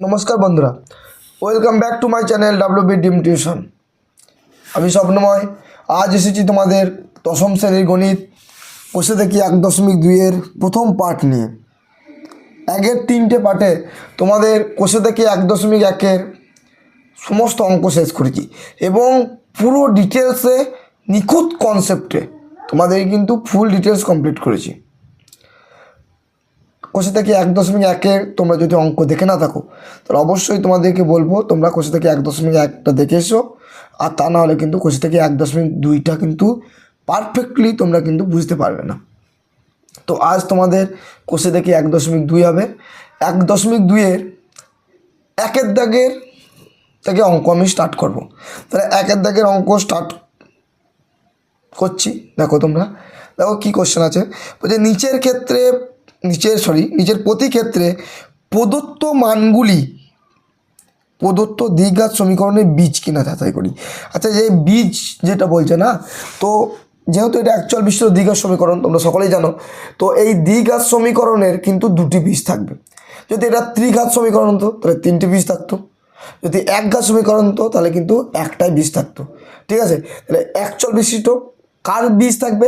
নমস্কার বন্ধুরা, welcome back to my channel WB ডিম টিউশন। আমি স্বপ্নময়। আজ এসেছি তোমাদের দশম শ্রেণীর গণিত বসে দেখি 1.2-এর প্রথম পার্ট নিয়ে। আগের 3টে পার্টে তোমাদের কোষে দেখি 1.1-এর সমস্ত অঙ্ক শেষ করেছি এবং পুরো ডিটেলসে নিখুঁত কনসেপ্টে তোমাদের কিন্তু ফুল ডিটেলস কমপ্লিট করেছি। কোষে থেকে 1.1-এর তোমরা যদি অঙ্ক দেখে না থাকো তাহলে অবশ্যই তোমাদেরকে বলবো তোমরা কোষে থেকে 1.1টা দেখে এসো, আর তা না হলে কিন্তু কোষে থেকে 1.2টা কিন্তু পারফেক্টলি তোমরা কিন্তু বুঝতে পারবে না। তো আজ তোমাদের কোষে থেকে 1.2 হবে। 1.2-এর একের দাগের থেকে অঙ্ক আমি স্টার্ট করব। তাহলে একের দাগের অঙ্ক স্টার্ট করছি। দেখো তোমরা দেখো কী কোশ্চেন আছে, বলছে নিচের প্রতি ক্ষেত্রে প্রদত্ত মানগুলি প্রদত্ত দ্বিঘাত সমীকরণের বীজ কিনা যাচাই করি। আচ্ছা, যে বীজ যেটা বলছে না, তো যেহেতু এটা অ্যাকচুয়াল বিশিষ্ট দ্বিঘাত সমীকরণ তোমরা সকলেই জানো, তো এই দ্বিঘাত সমীকরণের কিন্তু দুটি বীজ থাকবে। যদি এটা ত্রিঘাত সমীকরণ হতো তাহলে 3টি বীজ থাকতো, যদি একঘাত সমীকরণ হতো তাহলে কিন্তু একটাই বীজ থাকতো। ঠিক আছে, তাহলে অ্যাকচুয়াল বিশিষ্ট কার বীজ থাকবে?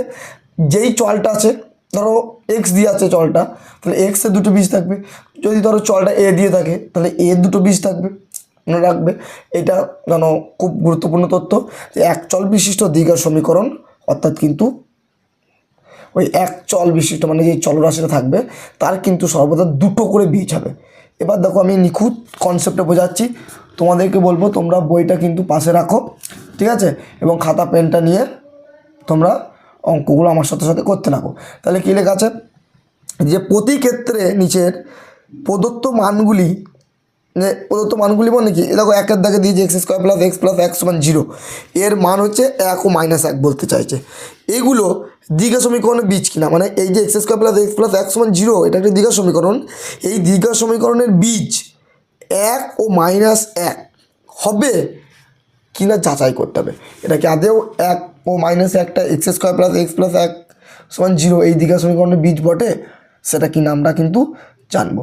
যেই চলটা আছে, ধরো এক্স দিয়ে আছে চলটা, তাহলে এক্সের দুটো বীজ থাকবে। যদি ধরো চলটা এ দিয়ে থাকে তাহলে এ দুটো বীজ থাকবে। মনে রাখবে, এটা জানো খুব গুরুত্বপূর্ণ তথ্য যে এক চল বিশিষ্ট দ্বিঘাত সমীকরণ অর্থাৎ কিন্তু ওই এক চল বিশিষ্ট মানে যে চলরাশিটা থাকবে তার কিন্তু সর্বদা দুটো করে বীজ হবে। এবার দেখো আমি নিখুঁত কনসেপ্টে বোঝাচ্ছি, তোমাদেরকে বলবো তোমরা বইটা কিন্তু পাশে রাখো, ঠিক আছে, এবং খাতা পেনটা নিয়ে তোমরা অঙ্কগুলো আমার সাথে সাথে করতে থাকো। তাহলে কী লেখা আছে, যে প্রতি ক্ষেত্রে নিচের প্রদত্ত মানগুলি মানে কি, দেখো একের দাগে দিয়েছে x² + x + x=0, এর মান হচ্ছে 1 ও -1 বলতে চাইছে। এগুলো দ্বিঘাত সমীকরণের বীজ কিনা, মানে এই যে x² + x = 0 এটা একটা দ্বিঘাত সমীকরণ, এই দ্বিঘাত সমীকরণের বীজ 1 ও -1 হবে কিনা যাচাই করতে হবে। এটা কি আদেও 1 ও -1টা x² + x + x=0 এই দ্বিঘাত সমীকরণের বীজ বটে, সেটা কিনা আমরা কিন্তু জানবো।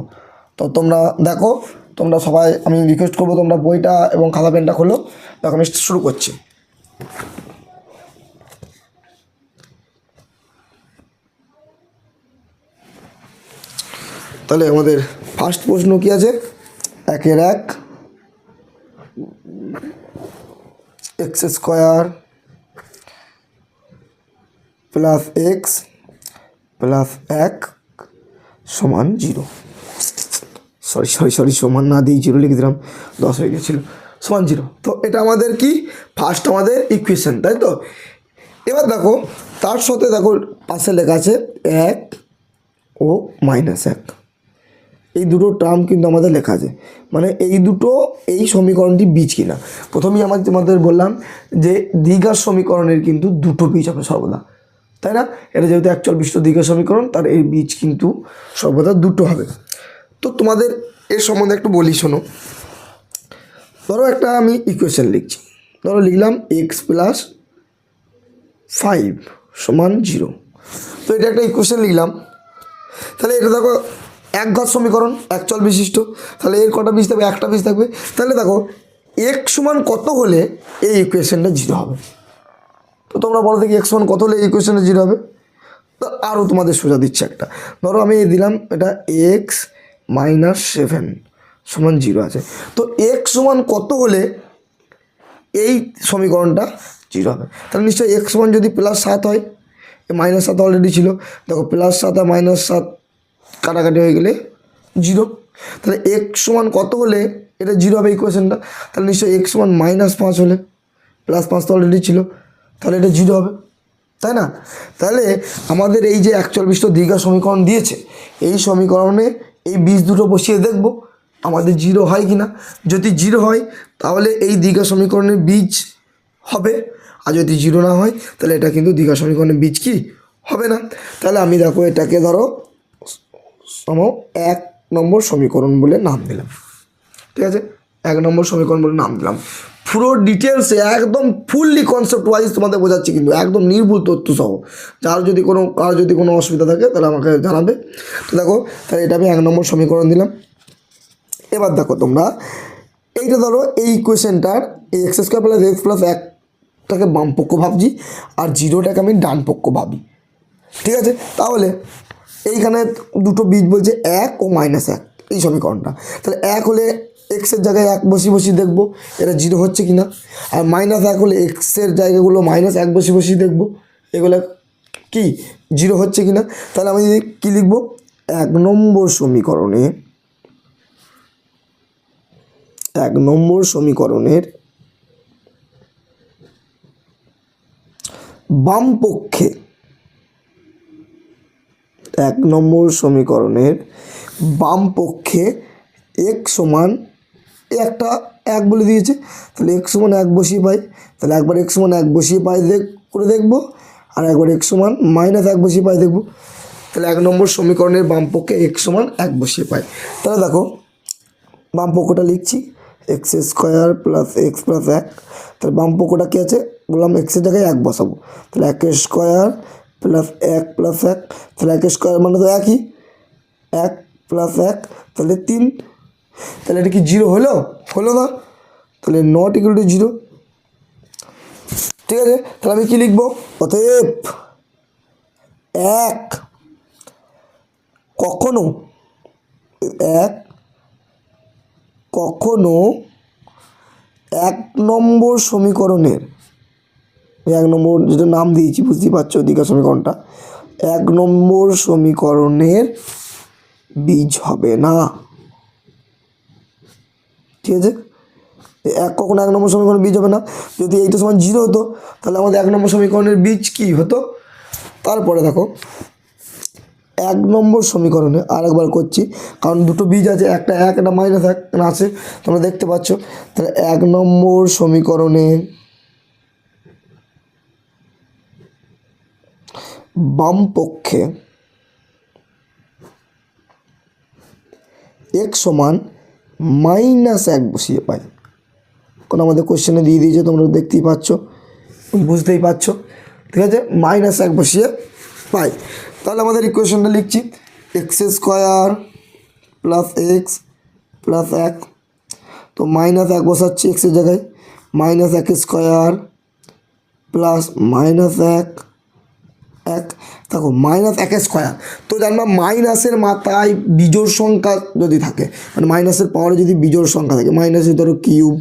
তো তোমরা দেখো, তোমরা সবাই আমি রিকোয়েস্ট করবো তোমরা বইটা এবং খাতা পেনটা খোলো। দেখো আমি শুরু করছি। তাহলে আমাদের ফার্স্ট প্রশ্ন কি আছে, 1 x² + x + 1 = 0। সরি সমান না দিয়ে 0 লিখে দিলাম, 10 হয়ে গেছিলো, =0। তো এটা আমাদের কি ফার্স্ট আমাদের ইকুয়েশন, তাই তো। এবার দেখো তার সাথে দেখো পাশে লেখা আছে 1 ও -1, এই দুটো টার্ম কিন্তু আমাদের লেখা আছে, মানে এই দুটো এই সমীকরণটি বীজ কিনা। প্রথমেই আমি তোমাদের বললাম যে দ্বিঘাত সমীকরণের কিন্তু দুটো বীজ হবে সর্বদা, তাই না। এটা যেহেতু অ্যাকচুয়াল বিশিষ্ট দ্বিঘাত সমীকরণ তার এই বীজ কিন্তু সর্বদা দুটো হবে। তো তোমাদের এর সম্বন্ধে একটু বলি, শোনো। ধরো একটা আমি ইকুয়েশন লিখছি, ধরো লিখলাম x + 5 = 0। তো এটা একটা ইকুয়েশন লিখলাম। তাহলে এটা দেখো একঘাত সমীকরণ অ্যাকচুয়াল বিশিষ্ট, তাহলে এর কটা বীজ থাকবে? একটা বীজ থাকবে। তাহলে দেখো x = কত হলে এই ইকুয়েশনটা 0 হবে? তো তোমরা বলো দেখি x = কত হলে এই ইকুয়েশনটা 0 হবে? তো আরও তোমাদের সোজা দিচ্ছে একটা, ধরো আমি দিলাম এটা x - 7 = 0 আছে। তো x = কত হলে এই সমীকরণটা 0 হবে? তাহলে নিশ্চয়ই x যদি +7 হয়, -7 অলরেডি ছিল, দেখো +7 আর -7 কাটাকাটি হয়ে গেলে 0। তাহলে x = কত হলে এটা 0 হবে ইকুয়েশনটা? তাহলে নিশ্চয়ই x = -5 হলে, +5 তো অলরেডি ছিল, তাহলে এটা 0 হবে, তাই না। তাহলে আমাদের এই যে অ্যাকচুয়াল বিশিষ্ট দ্বিঘাত সমীকরণ দিয়েছে, এই সমীকরণে এই বীজ দুটো বসিয়ে দেখব আমাদের 0 হয় কি না। যদি 0 হয় তাহলে এই দ্বিঘাত সমীকরণের বীজ হবে, আর যদি 0 না হয় তাহলে এটা কিন্তু দ্বিঘাত সমীকরণের বীজ কি হবে না। তাহলে আমি দেখো এটাকে ধরো 1 নম্বর সমীকরণ বলে নাম দিলাম, ঠিক আছে, 1 নম্বর সমীকরণ বলে নাম দিলাম। পুরো ডিটেলসে একদম ফুললি কনসেপ্ট ওয়াইজ তোমাদের বোঝাচ্ছি, কিন্তু একদম নির্ভুল তথ্য সহ। কার যদি কোনো অসুবিধা থাকে তাহলে আমাকে জানাবে। তো দেখো তাহলে এটা আমি 1 নম্বর সমীকরণ দিলাম। এবার দেখো তোমরা এইটা ধরো এই ইকুয়েশনটার এই x square plus x plus একটাকে বাম পক্ষ ভাবছি আর জিরোটাকে আমি ডান পক্ষ ভাবি, ঠিক আছে? তাহলে এইখানে দুটো বীজ বলছে 1 ও -1 এই সমীকরণটা। তাহলে 1 হলে এক্সের জায়গায় 1 বসিয়ে দেখবো এটা জিরো হচ্ছে কি না, আর -1 হলে এক্সের জায়গাগুলো -1 বসিয়ে দেখবো এগুলো কি জিরো হচ্ছে কি না। তাহলে আমি যদি কী লিখবো, 1 নম্বর সমীকরণের বাম পক্ষে 1 নম্বর সমীকরণের বাম পক্ষে x সমান একটা 1 বলে দিয়েছে, তাহলে x সমান 1 বসিয়ে পাই, তাহলে একবার x সমান 1 বসিয়ে পাই করে দেখবো, আর একবার x সমান -1 বসিয়ে পাই দেখবো। তাহলে 1 নম্বর সমীকরণের বাম পক্ষে x সমান 1 বসিয়ে পাই। তাহলে দেখো বাম পক্ষটা লিখছি x square plus x plus 1, তাহলে বাম পক্ষটা কী আছে বললাম এক্সের জায়গায় 1 বসাবো, তাহলে 1 স্কোয়ার প্লাস 1 প্লাস 1, তাহলে 1 স্কোয়ার মানে তো 1ই, 1 প্লাস 1 তাহলে 3, তাহলে এটা কি জিরো হলো না, তাহলে নট ইকুয়াল টু জিরো, ঠিক আছে? তাহলে আমি কী লিখবো, অতএব 1 কখনো 1 নম্বর সমীকরণের 1 নম্বর যেটা নাম দিয়েছি বুঝতেই পারছো দ্বিঘাত সমীকরণটা, 1 নম্বর সমীকরণের বীজ হবে না, ঠিক আছে? কখনো 1 নম্বর সমীকরণের বীজ হবে না। যদি এইটা সমান জিরো হতো তাহলে আমাদের 1 নম্বর সমীকরণের বীজ কী হতো। তারপরে দেখো 1 নম্বর সমীকরণে আরেকবার করছি, কারণ দুটো বীজ আছে, একটা 1 একটা -1 আছে তোমরা দেখতে পাচ্ছ। তাহলে 1 নম্বর সমীকরণে বাম পক্ষে x সমান -1 বসিয়ে পাই, কারণ আমাদের কোশ্চেনে দিয়ে দিয়েছে তোমরা দেখতেই পাচ্ছ বুঝতেই পারছো, ঠিক আছে? -1 বসিয়ে পাই। তাহলে আমাদের ইকুয়েশনটা লিখছি x square plus x plus 1, তো -1 বসাচ্ছি এক্সের জায়গায়, -1 স্কোয়ার প্লাস -1 দেখো -1 স্কোয়ার, তো জানবা মাইনাসের মাথায় বিজোড় সংখ্যা যদি থাকে, মানে মাইনাসের পাওয়ারে যদি বিজোড় সংখ্যা থাকে, মাইনাসের ধরো কিউব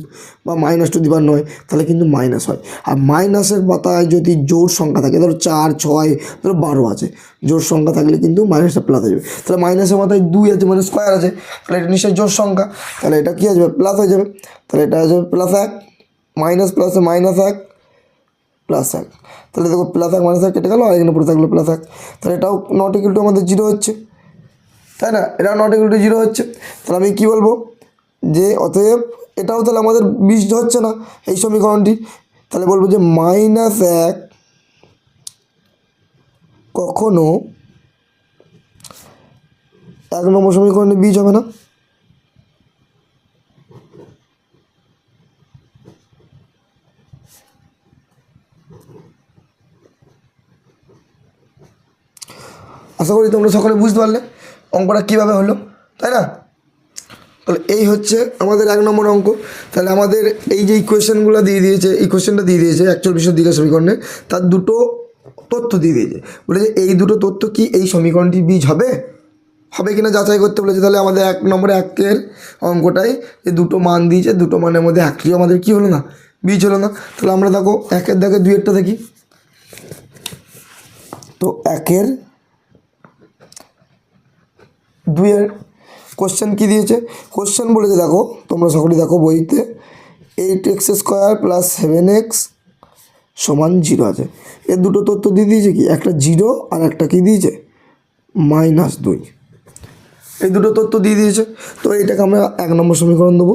বা -2 তাহলে কিন্তু মাইনাস হয়, আর মাইনাসের মাথায় যদি জোড় সংখ্যা থাকে ধরো 4 6 ধরো 12 আছে, জোড় সংখ্যা থাকলে কিন্তু মাইনাসটা প্লাস হয়ে যাবে। তাহলে মাইনাসের মাথায় 2 আছে মানে স্কোয়ার আছে, তাহলে এটা নিশ্চয়ই জোড় সংখ্যা, তাহলে এটা কী আসবে প্লাস হয়ে যাবে, তাহলে এটা আসবে +1 মাইনাস প্লাসে -1 +1, তাহলে দেখো +1 -1 কেটে গেল, আর এখানে পড়ে থাকলো +1, তাহলে এটাও নট ইকুয়াল টু আমাদের জিরো হচ্ছে, তাই না? এটাও নট ইকুয়াল টু জিরো হচ্ছে। তাহলে আমি কী বলবো যে অতএব এটাও তাহলে আমাদের বীজ হচ্ছে না এই সমীকরণটি, তাহলে বলবো যে -1 কখনো 1 নম্বর সমীকরণের বীজ হবে না। আশা করি তোমরা সকলে বুঝতে পারলে অঙ্কটা কীভাবে হলো, তাই না? তাহলে এই হচ্ছে আমাদের 1 নম্বর অঙ্ক। তাহলে আমাদের এই যে ইকুয়েশনগুলো দিয়ে দিয়েছে, ইকুয়েশনটা দিয়ে দিয়েছে 41 দ্বিঘাত সমীকরণে, তার দুটো তথ্য দিয়ে দিয়েছে, বলেছে এই দুটো তথ্য কি এই সমীকরণটি বীজ হবে কিনা যাচাই করতে বলেছে। তাহলে আমাদের 1 নম্বরে 1 অঙ্কটাই যে দুটো মান দিয়েছে, দুটো মানের মধ্যে একটিও আমাদের কী হলো না, বীজ হলো না। তাহলে আমরা দেখো 1 দেখে 2 দেখি, তো 1 2 কোশ্চেন কী দিয়েছে, কোশ্চেন বলেছে দেখো তোমরা সকলেই দেখো বইতে 8x স্কোয়ার প্লাস 7x সমান 0 আছে, এর দুটো তথ্য দিয়ে দিয়েছে কি, একটা 0 আর একটা কী দিয়েছে -2, এই দুটো তথ্য দিয়ে দিয়েছে। তো এইটাকে আমরা 1 নম্বর সমীকরণ দেবো,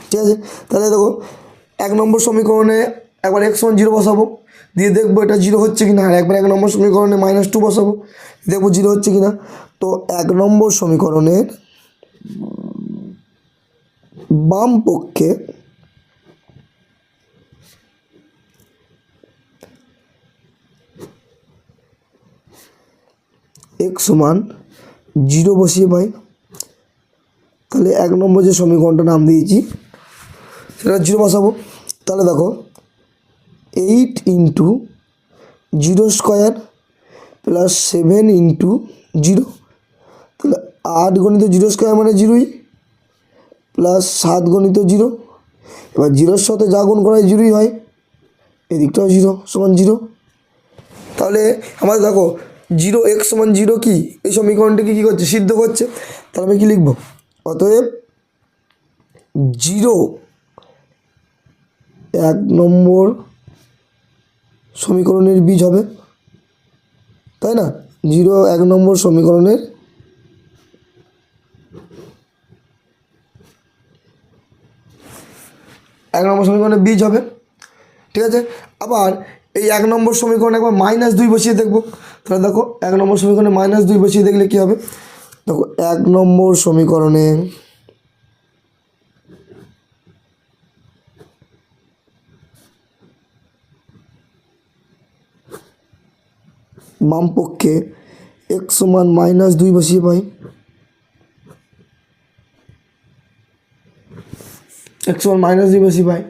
ঠিক আছে? তাহলে দেখো 1 নম্বর সমীকরণে একবার x সমান 0 বসাবো, দিয়ে দেখবো এটা 0 হচ্ছে কি না, আর একবার 1 নম্বর সমীকরণে -2 বসাবো, দেখবো 0 হচ্ছে কি না। তো 1 নম্বর সমীকরণের বাম পক্ষে x সমান 0 বসিয়ে পাই, তাহলে 1 নম্বর যে সমীকরণটা নাম দিয়েছি সেটা 0 বসাবো। তাহলে দেখো 8 ইন্টু 0 স্কোয়ার প্লাস 7 ইন্টু 0, তাহলে 8 গণিত 0 স্কোয়ার মানে 0ই, প্লাস 7 গণিত 0, এবার 0-র সাথে যা গুণ করা হয় 0ই হয়, এদিকটাও 0 সমান 0। তাহলে আমাদের দেখো 0x সমান 0 কি এই সমীকরণটিকে কী করছে, সিদ্ধ করছে। তাহলে আমি কী লিখব, অতএব 0 1 নম্বর সমীকরণের বীজ হবে, তাই না? 0 1 নম্বর সমীকরণের বীজ হবে, ঠিক আছে। আবার এই 1 নম্বর সমীকরণে একবার -2 বসিয়ে দেখব। তাহলে দেখো 1 নম্বর সমীকরণে -2 বসিয়ে দেখলে কী হবে, দেখো 1 নম্বর সমীকরণে বাম পক্ষে x সমান -2 বসিয়ে পাই, x সমান -2 বসিয়ে পাই,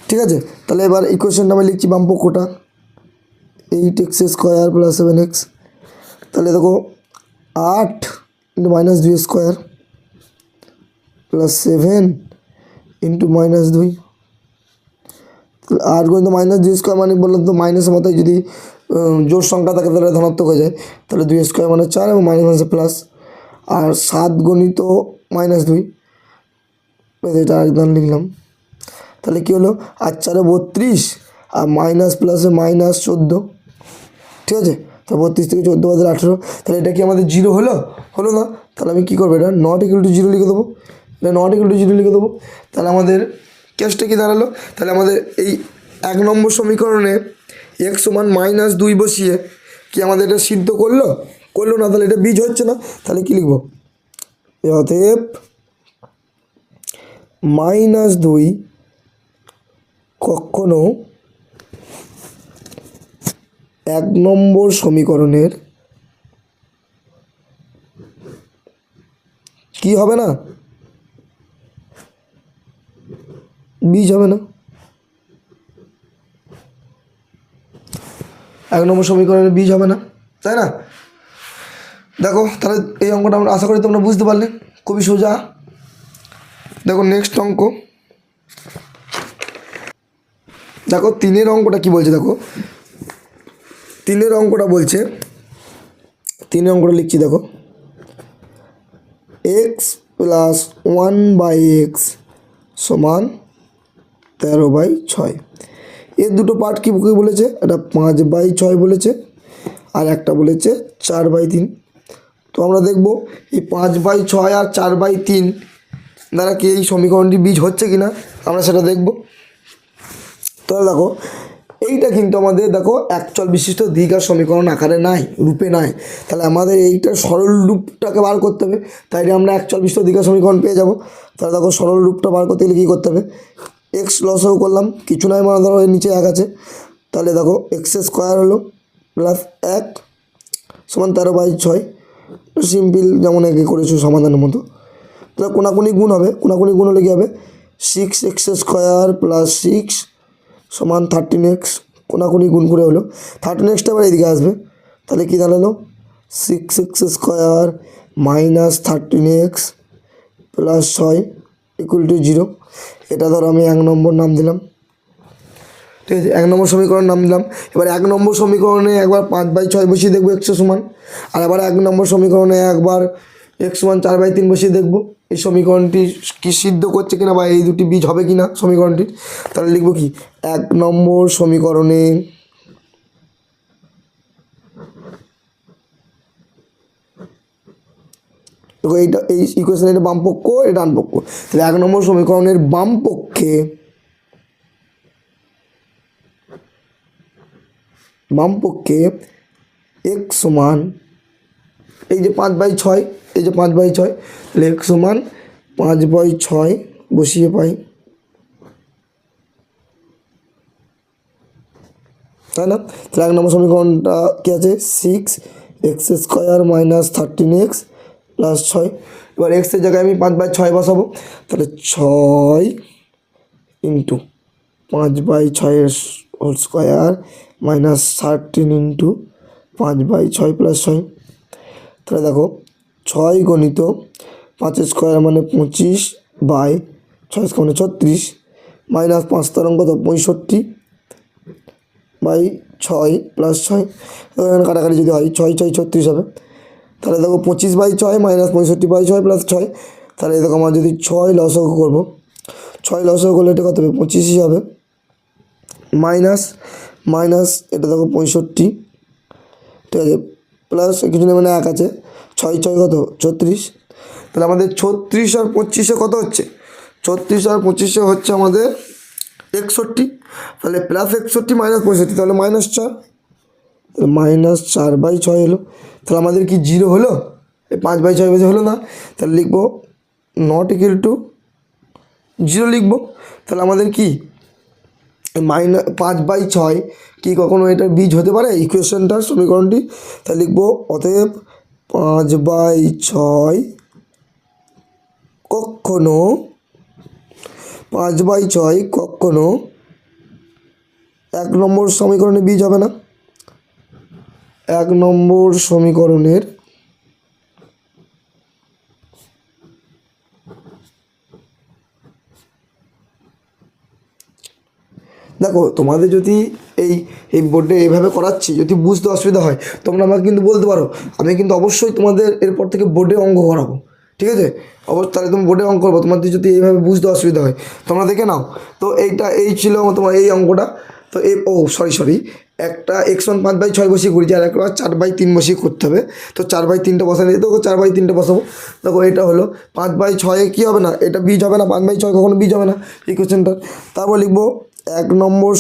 ঠিক আছে। তাহলে এবার ইকুয়েশনটা আমি লিখছি বাম পক্ষটা 8x স্কোয়ার প্লাস 7x, তাহলে দেখো 8 ইন্টু -2 স্কোয়ার প্লাস 7 ইন্টু -2, 8 গণিত -2 স্কোয়ার মানে বললাম তো মাইনাসের মতোই যদি জোর সংখ্যা থাকে তাহলে ধনাত্মক হয়ে যায়, তাহলে 2 স্কোয়ার মানে 4 এবং মাইনাস প্লাস, আর 7 গণিত -2, এটা একদম লিখলাম। তাহলে কী হলো, আর 4 32 আর মাইনাস প্লাসে -14, ঠিক আছে। তো 32 থেকে 14 বাদে 18, তাহলে এটা কি আমাদের 0 হলো না? তাহলে আমি কী করবো, এটা নট ইকুয়াল টু 0 লিখে দেবো, এটা নট ইকুয়াল টু 0 লিখে দেবো। তাহলে আমাদের কেসটা কি দাঁড়ালো, তাহলে আমাদের এই 1 নম্বর সমীকরণে x সমান -2 বসিয়ে কি আমাদের এটা সিদ্ধ করলো না? তাহলে এটা বীজ হচ্ছে না, তাহলে কি লিখব, অতএব -2 কখনো 1 নম্বর সমীকরণের কি হবে না, বীজ হবে না। 1 নম্বর সমীকরণের বীজ হবে না, তাই না? দেখো তাহলে এই অঙ্কটা আমরা আশা করি তোমরা বুঝতে পারলে, খুবই সোজা। দেখো নেক্সট অঙ্ক, দেখো 3-এর অঙ্কটা কি বলছে, দেখো 3-এর অঙ্কটা বলছে, 3-এর অঙ্কটা লিখছি, দেখো x প্লাস 1/x সমান 13/6, এর দুটো পার্ট কী বলেছে, এটা 5/6 বলেছে আর একটা বলেছে 4/3। তো আমরা দেখব এই 5/6 আর 4/3 দ্বারা কি এই সমীকরণটি বীজ হচ্ছে কি না আমরা সেটা দেখব। তাহলে দেখো এইটা কিন্তু আমাদের দেখো একচল বিশিষ্ট দ্বিঘাত সমীকরণ আকারে নাই, রূপে নাই। তাহলে আমাদের এইটার সরল রূপটাকে বার করতে হবে, তাই আমরা একচল বিশিষ্ট দ্বিঘাত সমীকরণ পেয়ে যাব। তাহলে দেখো সরল রূপটা বার করতে গেলে কী করতে হবে, এক্স লসও করলাম, কিছু নয় মানে ধরো এর নিচে 1 আছে, তাহলে দেখো x স্কোয়ার হলো প্লাস 1 সমান 13/6, সিম্পল যেমন একে করেছো সমাধানের মতো। তাহলে কোনাকুনি গুণ হবে, কোনাকুনি গুণ হলে কী হবে, 6x স্কোয়ার প্লাস 6 সমান 13x, কোনাকুনি গুণ করে হলো 13xটা আবার এদিকে আসবে, তাহলে কী দাঁড়ালো 6x square minus 13x plus 6 equal to 0। এটা ধরো আমি 1 নম্বর নাম দিলাম, ঠিক আছে, 1 নম্বর সমীকরণ নাম দিলাম। এবার 1 নম্বর সমীকরণে একবার 5/6 বসিয়ে দেখবো x সমান, আর আবার 1 নম্বর সমীকরণে একবার x সমান 4/3 বসিয়ে দেখবো এই সমীকরণটি কি সিদ্ধ করছে কিনা বা এই দুটি বীজ হবে কিনা সমীকরণটির। তাহলে লিখবো কি, 1 নম্বর সমীকরণে দেখো এইটা এই ইকুয়েশন, এটা বাম পক্ষ, এটা ডান পক্ষ। তাহলে 1 নম্বর সমীকরণের বাম পক্ষে x সমান এই যে 5/6, এই যে 5/6, তাহলে x সমান 5/6 বসিয়ে পাই, তাই না? তাহলে 1 নম্বর সমীকরণটা কী আছে, 6x square minus 13x plus 6, এবার এক্সের জায়গায় আমি 5/6 বসাবো, তাহলে 6 into 5/6 whole square minus 13 into 5/6 + 6। তাহলে দেখো 6 গণিত 5 স্কোয়ার মানে 25/6 স্কোয়ার মানে 36 মাইনাস 5 তরঙ্গ কত 65/6 + 6। এখানে কাটাকাটি যদি হয় 6 6 36 হবে। তাহলে দেখো 25/6 মাইনাস 65/6 + 6। তাহলে দেখো আমরা যদি 6 লসাগু করবো, 6 লসাগু করলে এটা কত হবে 25ই হবে, মাইনাস মাইনাস এটা দেখো 65, ঠিক আছে, প্লাস কিছু না মানে 1 আছে, 6 6 কত 36। তাহলে আমাদের 36 আর 25-এ কত হচ্ছে, 36 আর 25-এ হচ্ছে আমাদের 61। তাহলে প্লাস 61 মাইনাস 65, তাহলে -4, তাহলে -4/6 এলো। তাহলে আমাদের কি 0 হলো, এই 5/6 বেশি হলো না, তাহলে লিখবো নট ইকুয়াল টু 0 লিখবো। তাহলে আমাদের কি -5/6 কি কখনো এটার বীজ হতে পারে ইকুয়েশনটার সমীকরণটি? তাহলে লিখবো অতএব 5/6 কখনো 5/6 কখনো 1 নম্বর সমীকরণে বীজ হবে না। 1 নম্বর সমীকরণের দেখো তোমাদের যদি এই বোর্ডে এইভাবে করাচ্ছি যদি বুঝতে অসুবিধা হয় তোমরা আমাকে কিন্তু বলতে পারো, আমি কিন্তু অবশ্যই তোমাদের এরপর থেকে বোর্ডে অঙ্ক করাবো, ঠিক আছে? তাহলে তুমি বোর্ডে অঙ্ক করবো, তোমাদের যদি এইভাবে বুঝতে অসুবিধা হয় তোমরা দেখে নাও। তো এই ছিল তোমার এই অঙ্কটা। তো সরি একটা x1 5/6 বসিয়ে করেছি, আর একটা 4/3 বসিয়ে করতে হবে। তো 4/3টা বসানো যেত, 4/3টা বসাবো। দেখো এটা হলো 5/6 কী হবে না, এটা বীজ হবে না, 5/6 কখনো বীজ হবে না ইকুয়েশনটা। তারপর লিখবো 1 নম্বর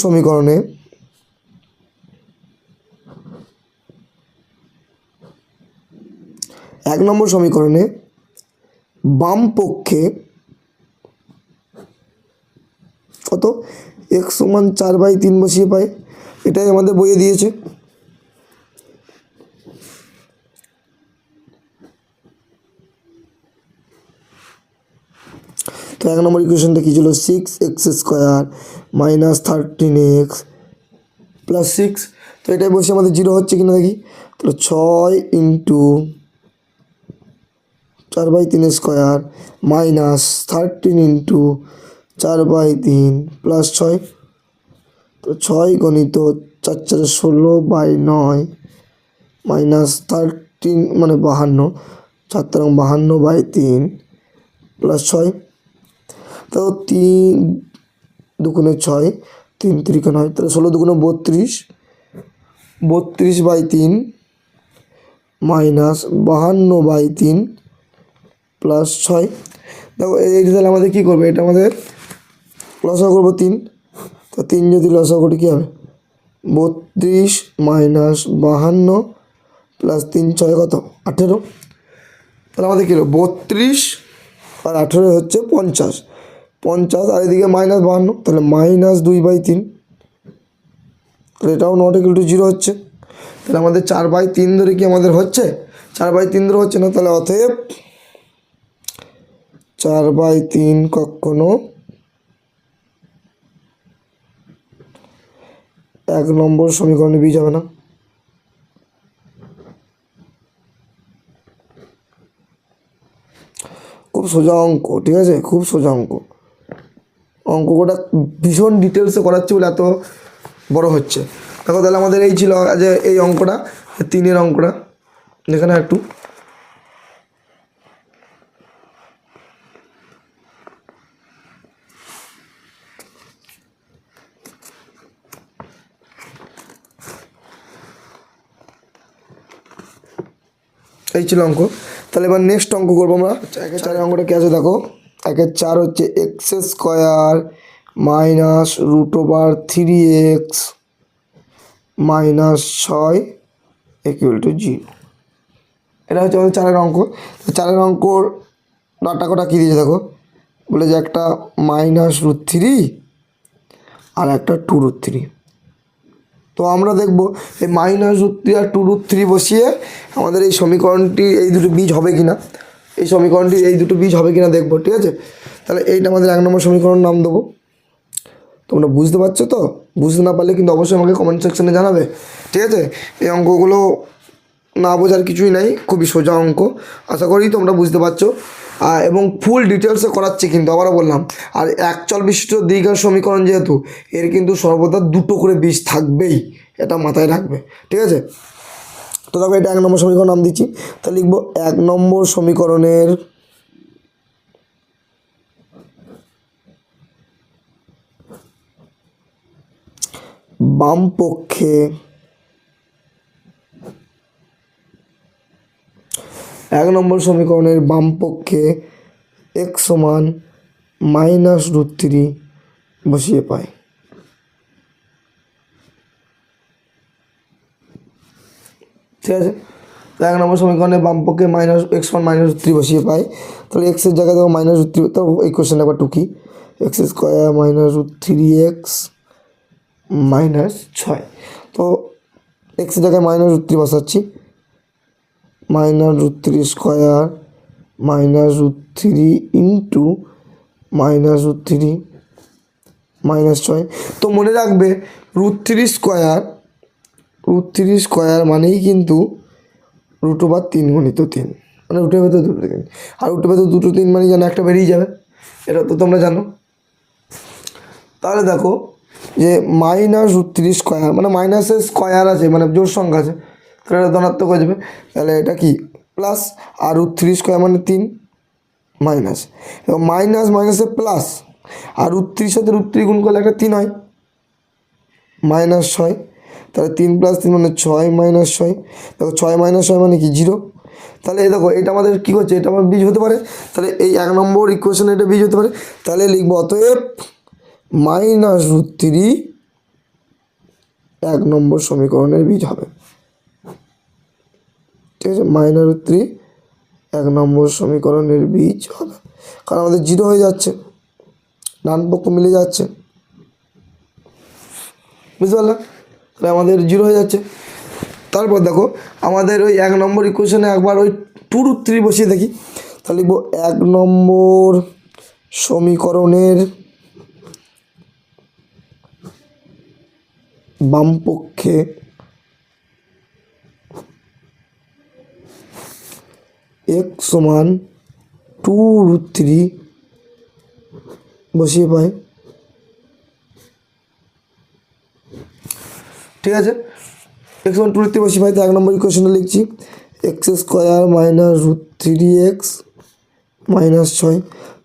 সমীকরণে বাম পক্ষে কত x সমান 4/3 বসিয়ে পাই, এটাই আমাদের বইয়ে দিয়েছে। তো 1 নম্বর ইকুয়েশনটা কী ছিল, 6x² মাইনাস 13x প্লাস 6। তো এটাই বসে আমাদের 0 হচ্ছে কিনা দেখি। তাহলে 6 ইন্টু 4/3² মাইনাস 13 ইন্টু 4/3 প্লাস 6। তো 6 গণিত 4 4 16/9 মাইনাস 13 মানে 52, 4 3 52/3 প্লাস 6। তো 3 2 6, 3 3 9, তাহলে 16 2 32, 32/3 মাইনাস 52/3 প্লাস 6। দেখো এইটা তাহলে আমাদের কী করবে, এটা আমাদের লসাগু করবো 3। তো 3 যদি লসাগু করি কী হবে, 32 মাইনাস 52 প্লাস 3 6 কত 18। তাহলে আমাদের কী হলো 32 আর 18 হচ্ছে 50, 50 আর এদিকে -52, তাহলে -2/3। তাহলে এটাও নট ইকুয়াল টু 0 হচ্ছে। তাহলে আমাদের 4/3 ধরে কি আমাদের হচ্ছে, 4/3 ধরে হচ্ছে না। তাহলে অতএব 4/3 কখনো 1 নম্বর সমীকরণে বীজ হবে না। খুব সোজা অঙ্ক, ঠিক আছে, খুব সোজা অঙ্কটা ভীষণ ডিটেলসে করাচ্ছে বলে এত বড় হচ্ছে। দেখো তাহলে আমাদের এই ছিল যে এই অঙ্কটা 3-এর অঙ্কটা, যেখানে একটু এই ছিল অঙ্ক। তাহলে এবার নেক্সট অঙ্ক করবো আমরা। 1/4 অঙ্কটা কী আছে দেখো, 1/4 হচ্ছে x² minus √3x minus 6 equal to 0। এটা হচ্ছে আমাদের 4-এর অঙ্ক। 4-এর অঙ্কর ডাটা কটা কী দিয়েছে দেখো, বলে যে একটা -√3 আর একটা 2√3। তো আমরা দেখব এই -√3 আর 2√3 বসিয়ে আমাদের এই সমীকরণটি এই দুটো বীজ হবে কি না। এই সমীকরণটি এই দুটো বীজ হবে কিনা দেখবো, ঠিক আছে। তাহলে এইটা আমাদের 1 নম্বর সমীকরণ নাম দেবো। তোমরা বুঝতে পারছো তো? বুঝতে না পারলে কিন্তু অবশ্যই আমাকে কমেন্ট সেকশনে জানাবে, ঠিক আছে। এই অঙ্কগুলো না বোঝার কিছুই নাই, খুবই সোজা অঙ্ক, আশা করি তোমরা বুঝতে পারছো। এবং ফুল ডিটেলসে করাচ্ছি কিন্তু, আবারও বললাম। আর এক চল বিশিষ্ট দ্বিঘাত সমীকরণ যেহেতু, এর কিন্তু সর্বদা দুটো করে বীজ থাকবেই, এটা মাথায় রাখবে, ঠিক আছে। তো দেখো এটা 1 নম্বর সমীকরণ নাম দিচ্ছি। তা লিখবো 1 নম্বর সমীকরণের বাম পক্ষে 1 নম্বর সমীকরণের বাম পক্ষে x সমান -√3 বসিয়ে পাই। ঠিক আছে, তো 1 নম্বর সমীকরণের বাম পক্ষে x সমান -√3 বসিয়ে পাই। তাহলে x এর জায়গায় দেখো -√3, তো এই কোশ্চেন একবার টুকি, x স্কোয়ার -√3x -6। তো x এর জায়গায় -√3 বসাচ্ছি, -√3 স্কোয়ার -√3 ইন্টু -√3 -6। তো মনে রাখবে √3 স্কোয়ার মানেই কিন্তু √3 গুণিত 3, মানে রুটের ভেতর দুটো 3, আর রুটের ভেতর দুটো 3 মানে যেন একটা বেরিয়ে যাবে, এটা তো তোমরা জানো। তাহলে দেখো যে -√3 স্কোয়ার মানে মাইনাসের স্কোয়ার আছে, মানে জোড় সংখ্যা আছে, তাহলে এটা ধনাত্মক হয়ে যাবে। তাহলে এটা কি প্লাস, আর √3 স্কোয়ার মানে 3 মাইনাস, এবং মাইনাস মাইনাসে প্লাস, আর √3 সাথে √3 গুণ করলে একটা 3 হয়, -6। তাহলে 3 + 3 মানে 6 - 6। দেখো 6 - 6 মানে কি 0। তাহলে এই দেখো এটা আমাদের কী করছে, এটা আমার বীজ হতে পারে। তাহলে এই 1 নম্বর ইকুয়েশনে এটা বীজ হতে পারে। তাহলে লিখবো অতএব -√3 1 নম্বর সমীকরণের বীজ হবে, ঠিক আছে। -√3 1 নম্বর সমীকরণের বীজ হবে, কারণ আমাদের 0 হয়ে যাচ্ছে, ডান পক্ষ মিলে যাচ্ছে, বুঝতে পারলাম। তাহলে আমাদের 0 হয়ে যাচ্ছে। তারপর দেখো আমাদের ওই 1 নম্বর ইকুয়েশনে একবার ওই 2√3 বসিয়ে দেখি। তাহলে লিখবো 1 নম্বর সমীকরণের বাম পক্ষে x সমান 2√3 বসিয়ে পাই, ঠিক আছে। x সমান 2√3 বসিয়ে পাই, তো 1 নম্বর ইকুয়েশনে লিখছি x স্কোয়ার -√3x -6।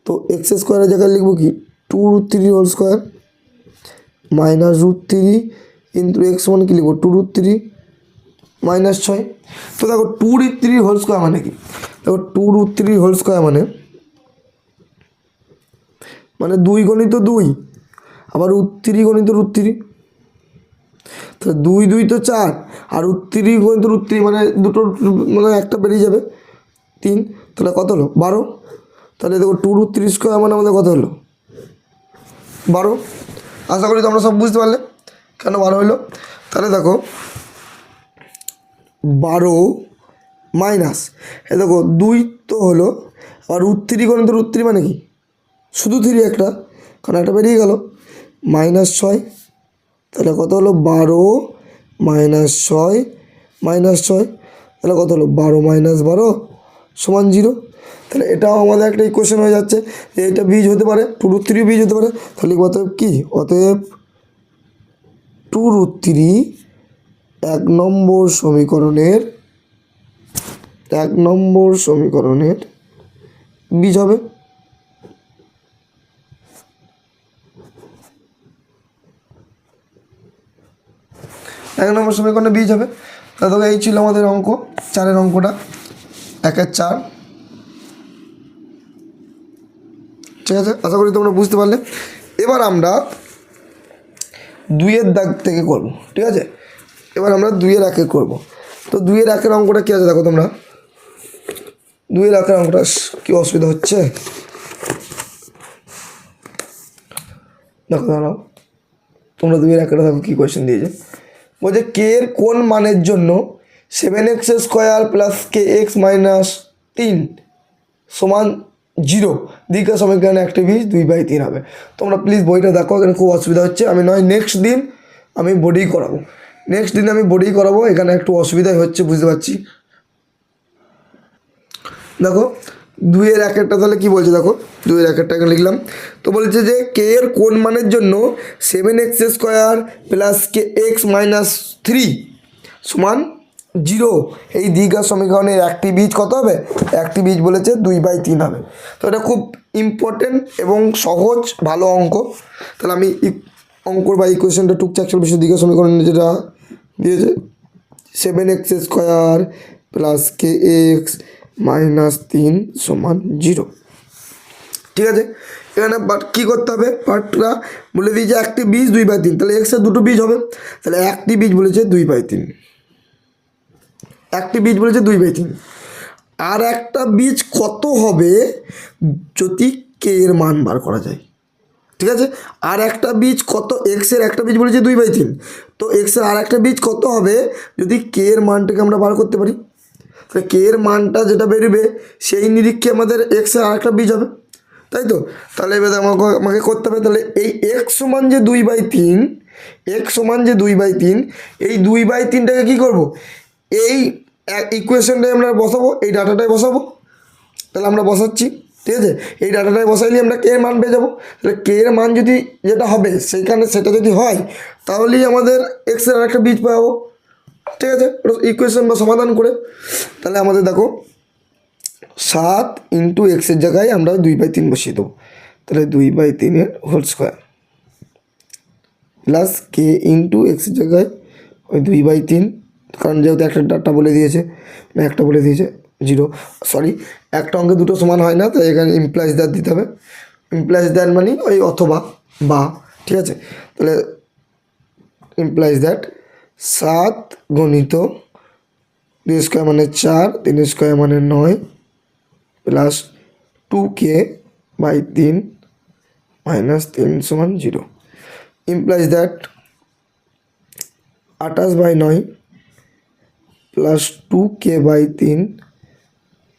তো x স্কোয়ারের জায়গায় লিখবো কি 2√3 হোল স্কোয়ার -√3 ইন্টু x সমান কি লিখবো 2√3 -6। তো দেখো 2√3 হোল স্কোয়ার মানে কি, দেখো 2√3 হোল স্কোয়ার মানে 2 গণিত 2, আবার √3 গণিত √3, তাহলে 2 2 তো 4, আর √3 গণিত √3 মানে দুটো মানে একটা বেরিয়ে যাবে 3, তাহলে কত হলো 12। তাহলে দেখো 2√3 স্কোয়ার মানে আমাদের কত হলো 12। আশা করি তোমরা সব বুঝতে পারলে কেন 12 হলো। তাহলে দেখো 12 মাইনাস, এ দেখো 2 তো হলো, আর √3 গণিত √3 মানে কি শুধু 3 একটা, কারণ একটা বেরিয়ে গেল -6। তাহলে কত হলো 12 - 6 -6, তাহলে কত হলো 12 - 12 সমান 0। তাহলে এটাও আমাদের একটা ইকুয়েশন হয়ে যাচ্ছে যে এটা বীজ হতে পারে, 2√3 বীজ হতে পারে। তাহলে অতএব কি, অতএব 2√3 1 নম্বর সমীকরণের বীজ হবে। এক নম্বর সমীকরণের বীজ হবে। তাহলে এই ছিল আমাদের অঙ্ক, 4-এর অঙ্কটা, 1-এর 4, ঠিক আছে। আশা করি তোমরা বুঝতে পারলে। এবার আমরা 2-এর দাগ থেকে করব, ঠিক আছে। এবার আমরা 2-এর 1-এ করবো। তো 2-এর 1-এর অঙ্কটা কী আছে দেখো তোমরা, 2-এর 1-এর অঙ্কটা কী অসুবিধা হচ্ছে দেখো, দাঁড়াও তোমরা 2-এর 1-এটা দেখো কী কোয়েশ্চেন দিয়েছে। বলছে কে এর কোন মানের জন্য 7x² + kx - 3 সমান 0 দ্বিঘাত সমীকরণে একটি বীজ 2/3 হবে। তোমরা প্লিজ বইটা দেখো, এখানে খুব অসুবিধা হচ্ছে। আমি নয় নেক্সট দিন আমি বডি করাবো, এখানে একটু অসুবিধাই হচ্ছে বুঝতে পারছি। দেখো 2-এর 1-একটা তাহলে কী বলছে, দেখো 2-এর 1-একটা এখানে লিখলাম। তো বলছে যে কে এর কোন মানের জন্য 7x² প্লাস kx মাইনাস 3 সমান 0, এই দ্বিঘাত সমীকরণের একটি বীজ কত হবে, একটি বীজ বলেছে 2/3 হবে। তো এটা খুব ইম্পর্টেন্ট এবং সহজ ভালো অঙ্ক। তাহলে আমি অঙ্কর বা ইকুয়েশনটা টুকটাক বিষয় দ্বিঘাত সমীকরণে যেটা দিয়েছে 7x² প্লাস kx মাইনাস 3 সমান 0, ঠিক আছে। এখানে বাট কী করতে হবে, পার্টটা বলে দিয়েছে একটি বীজ 2/3, তাহলে এক্সের দুটো বীজ হবে, তাহলে একটি বীজ বলেছে 2/3, একটি বীজ বলেছে 2/3। আর একটা বীজ কত হবে যদি কে এর মান বার করা যায়, ঠিক আছে। আর একটা বীজ কত, এক্সের একটা বীজ বলেছে 2/3, তো এক্সের আর একটা বীজ কত হবে যদি কে এর মানটাকে আমরা বার করতে পারি। তাহলে কে এর মানটা যেটা বেরোবে সেই নিরীক্ষে আমাদের এক্সের আর একটা বীজ হবে, তাই তো। তাহলে এবার আমাকে করতে হবে, তাহলে এই এক্স সমান যে 2/3, এই 2/3টাকে কী করবো, এই ইকুয়েশনটাই আমরা বসাবো, এই ডাটাটাই বসাবো। তাহলে আমরা বসাচ্ছি, ঠিক আছে। এই ডাটাটাই বসাইলে আমরা কে এর মান পেয়ে যাবো। তাহলে কে এর মান যদি যেটা হবে সেইখানে সেটা যদি হয় তাহলেই আমাদের এক্সের আর একটা বীজ পাবো, ঠিক আছে। ইকুয়েশন বা সমাধান করে তাহলে আমাদের দেখো 7 ইন্টু এক্সের জায়গায় আমরা 2/3 বসিয়ে দেবো, তাহলে 2/3 হোল স্কোয়ার প্লাস কে ইন্টু এক্সের জায়গায় ওই 2/3, কারণ যেহেতু একটা ডাটা বলে দিয়েছে, একটা বলে দিয়েছে 0, সরি একটা অঙ্কে দুটো সমান হয় না, তাই এখানে ইমপ্লাইজ দ্যাট দিতে হবে। ইমপ্লাইজ দ্যাট মানে ওই অথবা বা, ঠিক আছে। তাহলে ইমপ্লাইজ দ্যাট 7 গণিত 2² মানে 4, 3² মানে 9 প্লাস 2k/3 মাইনাস 3 সমান 0, implies that 28/9 plus 2k/3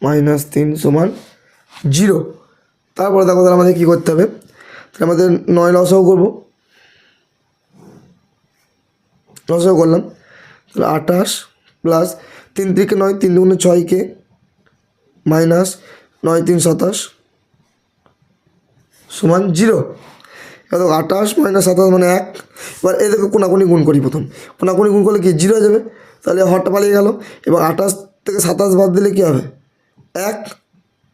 minus 3 সমান 0। তারপরে দেখো তাহলে আমাদের কী করতে হবে, তাহলে আমাদের 9 লসাও করবো, লসাও করলাম, তাহলে 28 প্লাস 3 থেকে 9, 3 দুগুণে 6k মাইনাস 9 3 27 সমান 0। এবার 28 মাইনাস 27 মানে 1। এবার এদেরকে কোনাকুনি গুণ করি, প্রথম কোনাকুনি গুণ করলে কি 0 হয়ে যাবে, তাহলে হরটা পালিয়ে গেল। এবং 28 থেকে 27 বাদ দিলে কী হবে, 1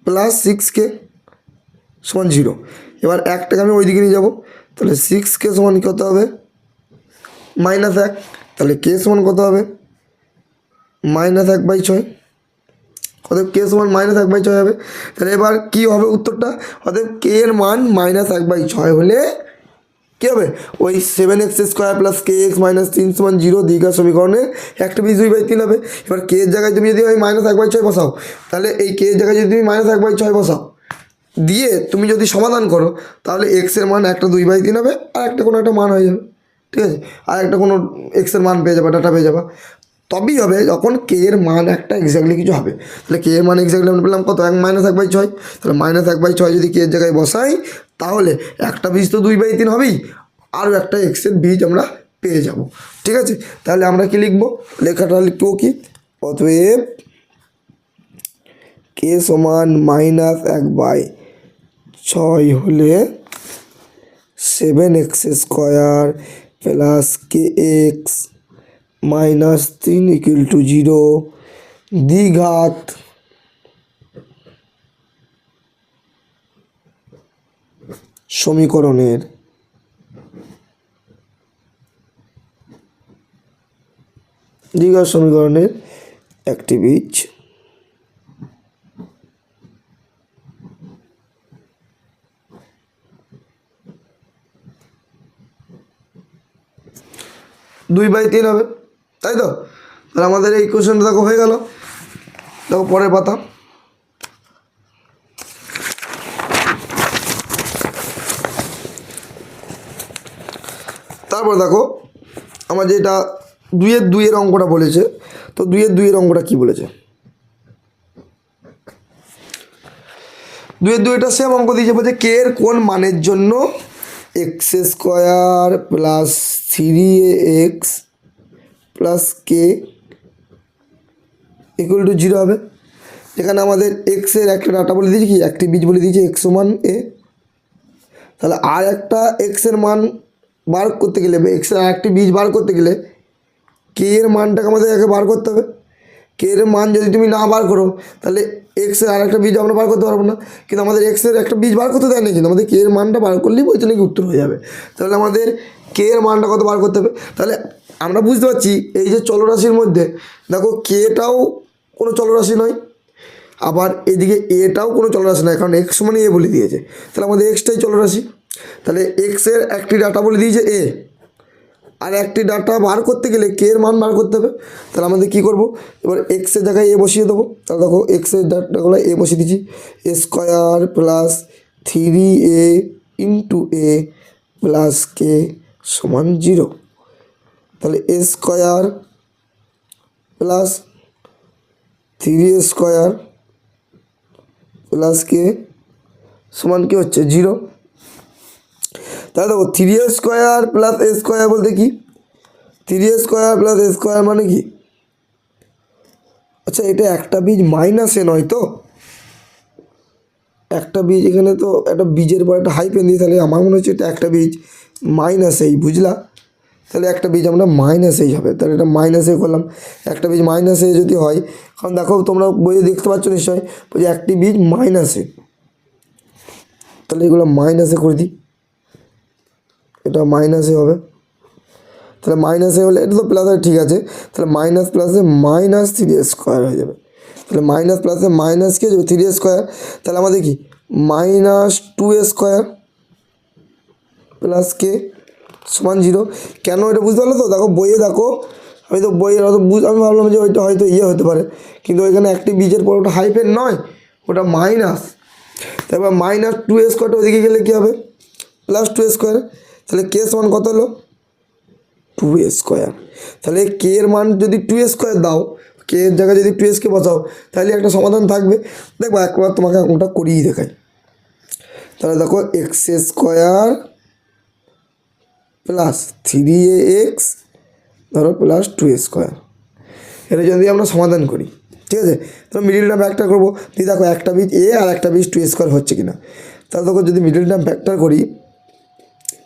প্লাস 6k সমান 0। এবার 1টাকে আমি ওই দিকে নিয়ে যাবো, তাহলে 6k সমান কত হবে, -1, তাহলে k সমান কত হবে -1/6, অতএব কে সমান -1/6 হবে। তাহলে এবার কী হবে উত্তরটা, অতএব কে এর মান -1/6 হলে কী হবে, ওই 7x² প্লাস kx মাইনাস 3 সমান 0 দ্বিঘাত সমীকরণে একটা বীজ 2/3 হবে। এবার কে এর জায়গায় তুমি যদি ওই -1/6 বসাও, তাহলে এই কে এর জায়গায় যদি তুমি -1/6 বসাও দিয়ে তুমি যদি সমাধান করো, তাহলে এক্সের মান একটা 2/3 হবে আর একটা কোনো একটা মান হয়ে যাবে, ঠিক আছে। আর একটা কোনো এক্সের মান পেয়ে যাবে, ডাটা পেয়ে যাবে, তবেই হবে যখন কে এর মান একটা এক্স্যাক্টলি কিছু হবে। তাহলে কে এর মান এক্স্যাক্টলি আমরা পেলাম কত, -1/6, তাহলে -1/6 যদি কে এর জায়গায় বসাই তাহলে একটা বীজ তো 2/3 হবেই, আরও একটা এক্সের বীজ আমরা পেয়ে যাব, ঠিক আছে। তাহলে আমরা কি লিখবো, লেখাটা লিখবো কি, অতএব কে সমান -1/6 হলে 7x² প্লাস kx মাইনাস 3 = 0 দ্বিঘাত সমীকরণের একটি বীজ। দুই বাই তিন হবে, তাই তো। তাহলে আমাদের এই কোশ্চেনটা দেখো হয়ে গেল। দেখো পরের পাতা, তারপর দেখো আমার যেটা 2-এর অঙ্কটা বলেছে, তো 2-এর অঙ্কটা কী বলেছে, দুয়ের দুইটা সেম অঙ্ক দিয়েছে, বলছে কে এর কোন মানের জন্য x square plus three x plus K equal to 0 হবে। এখানে আমাদের এক্সের একটা ডাটা বলে দিয়েছে কি, একটি বীজ বলে দিয়েছে এক্স সমান এ। তাহলে আর একটা এক্সের মান বার করতে গেলে বা এক্সের আর একটি বীজ বার করতে গেলে কে এর মানটাকে আমাদের আগে বার করতে হবে। কে এর মান যদি তুমি না বার করো তাহলে এক্সের আর একটা বীজ আমরা বার করতে পারবো না, কিন্তু আমাদের এক্সের একটা বীজ বার করতে দেয় না, কিন্তু আমাদের কে এর মানটা বার করলেই বইতে নাকি উত্তর হয়ে যাবে। তাহলে আমাদের কে এর মানটা কত বার করতে হবে। তাহলে আমরা বুঝতে পারছি এই যে চলরাশির মধ্যে দেখো কেটাও কোনো চলরাশি নয়, আবার এদিকে এটাও কোনো চলরাশি নয়, কারণ এক্স মানে এ বলে দিয়েছে। তাহলে আমাদের এক্সটাই চলরাশি। তাহলে এক্সের একটি ডাটা বলে দিয়েছে এ, আর একটি ডাটা বার করতে গেলে কে এর মান বার করতে হবে। তাহলে আমাদের কী করবো, এবার এক্সের জায়গায় এ বসিয়ে দেবো। তাহলে দেখো এক্সের ডাটাগুলো এ বসিয়ে দিচ্ছি, এ স্কোয়ার প্লাস থ্রি এ ইন্টু এ প্লাস কে সমান 0। তাহলে এ স্কোয়ার প্লাস থ্রি এ স্কোয়ার প্লাস কে সমান কী হচ্ছে 0। তাহলে দেখো থ্রি এ স্কোয়ার প্লাস এ স্কোয়ার বলতে কি, থ্রি এ স্কোয়ার প্লাস এ স্কোয়ার মানে কি, আচ্ছা এটা একটা বীজ মাইনাসে নয় তো, একটা বীজ এখানে তো একটা বীজের পর একটা হাইপেন দিই, তাহলে আমার মনে হচ্ছে এটা একটা বীজ মাইনাসেই, বুঝলা। তাহলে একটা বীজ আমরা মাইনাসেই হবে, তাহলে এটা মাইনাসে করলাম। একটা বীজ মাইনাসে যদি হয়, কারণ দেখো তোমরা বইয়ে দেখতে পাচ্ছ নিশ্চয়ই বলছি একটি বীজ মাইনাসে, তাহলে এগুলো মাইনাসে করে দিই, এটা মাইনাসে হবে। তাহলে মাইনাসে হলে এটা তো প্লাসে ঠিক আছে, তাহলে মাইনাস প্লাসে মাইনাস থ্রি স্কোয়ার হয়ে যাবে। তাহলে মাইনাস প্লাসে মাইনাস কি হয়ে যাবে, থ্রি স্কোয়ার। তাহলে আমাদের কি মাইনাস টু স্কোয়ার প্লাস কে সমান 0। কেন এটা বুঝতে পারলো তো, দেখো বইয়ে দেখো, আমি তো বইয়ের অত আমি ভাবলাম যে ওইটা হয়তো ইয়ে হতে পারে, কিন্তু ওইখানে একটি বীজের পর ওটা হাইফেন নয়, ওটা মাইনাস। তারপর মাইনাস টু স্কোয়ারটা ওদিকে গেলে কী হবে, প্লাস টু স্কোয়ার। তাহলে কে সমান কত হলো, টু স্কোয়ার। তাহলে কে এর মান যদি টু স্কোয়ার দাও, কে এর জায়গায় যদি টু এসকে বসাও, তাহলে একটা সমাধান থাকবে। দেখো একবার তোমাকে ওটা করিয়ে দেখাই। তাহলে দেখো এক্স স্কোয়ার প্লাস থ্রি এ এক্স ধরো প্লাস টু স্কোয়ার, এটা যদি আমরা সমাধান করি, ঠিক আছে, তাহলে মিডিল টার্ম ফ্যাক্টর করবো। দিয়ে দেখো একটা বীজ এ আর একটা বীজ টু স্কোয়ার হচ্ছে কিনা। তাহলে দেখো যদি মিডিল টার্ম ফ্যাক্টর করি,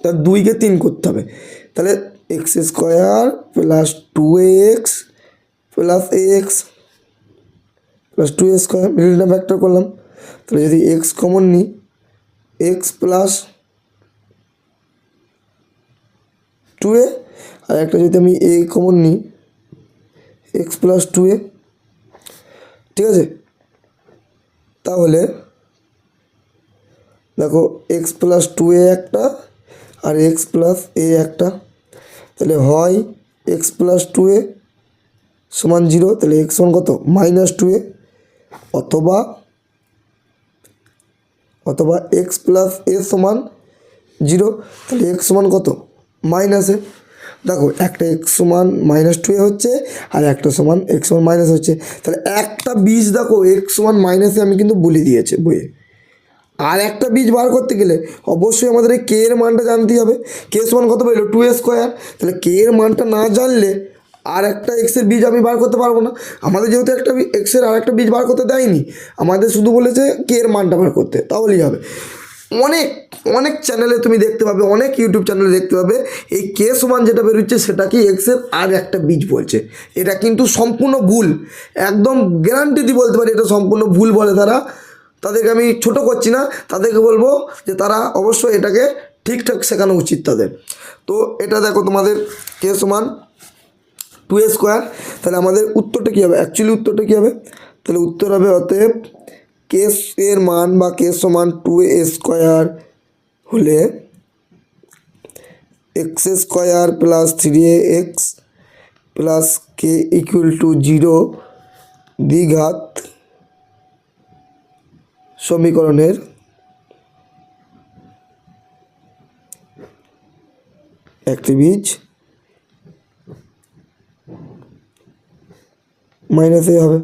তাহলে 2কে 3 করতে হবে। তাহলে X square plus two X plus A X plus two square, middle term factor করলাম। তাহলে যদি এক্স কমন নিই, এক্স প্লাস টু এ, আর একটা যদি আমি এ কমন নিই, এক্স প্লাস টু এ, ঠিক আছে। তাহলে দেখো এক্স প্লাস টু এ একটা আর এক্স প্লাস এ একটা, তাহলে হয় এক্স প্লাস টু এ সমান 0, তাহলে এক্স সমান কত মাইনাস টু এ, অথবা এক্স প্লাস এ সমান 0, তাহলে এক্স সমান কত মাইনাসে। দেখো একটা এক্স সমান মাইনাস টু এ হচ্ছে আর একটা সমান এক্স সমান মাইনাস হচ্ছে, তাহলে একটা বীজ দেখো এক্স সমান মাইনাসে আমি কিন্তু বলে দিয়েছে বইয়ে। আর একটা বীজ বার করতে গেলে অবশ্যই আমাদের এই কে এর মানটা জানতেই হবে। কে সমান কত পেলো টু স্কোয়ার, তাহলে কে এর মানটা না জানলে আর একটা এক্সের বীজ আমি বার করতে পারবো না। আমাদের যেহেতু একটা এক্সের আর একটা বীজ বার করতে দেয়নি, আমাদের শুধু বলেছে কে এর মানটা বার করতে, তাহলেই হবে। অনেক অনেক চ্যানেলে তুমি দেখতে পাবে, অনেক ইউটিউব চ্যানেলে দেখতে পাবে এই কে সমান যেটা বেরোচ্ছে সেটা কি এক্সের আর একটা বীজ বলছে। এটা কিন্তু সম্পূর্ণ ভুল, একদম গ্যারান্টি দিয়ে বলতে পারি এটা সম্পূর্ণ ভুল বলে তারা। তাদেরকে আমি ছোট করছি না, তাদেরকে বলবো যে তারা অবশ্যই এটাকে ঠিকঠাক শেখানো উচিত তাদের। তো এটা দেখো তোমাদের কে সমান টু স্কোয়ার, তাহলে আমাদের উত্তরটা কী হবে, অ্যাকচুয়ালি উত্তরটা কী হবে, তাহলে উত্তর হবে অতএব কে এর মান বা কে সমান টু স্কোয়ার হলে x square plus three x plus K equal to 0 দ্বিঘাত সমীকরণের একটি বীজ মাইনাস এ হবে,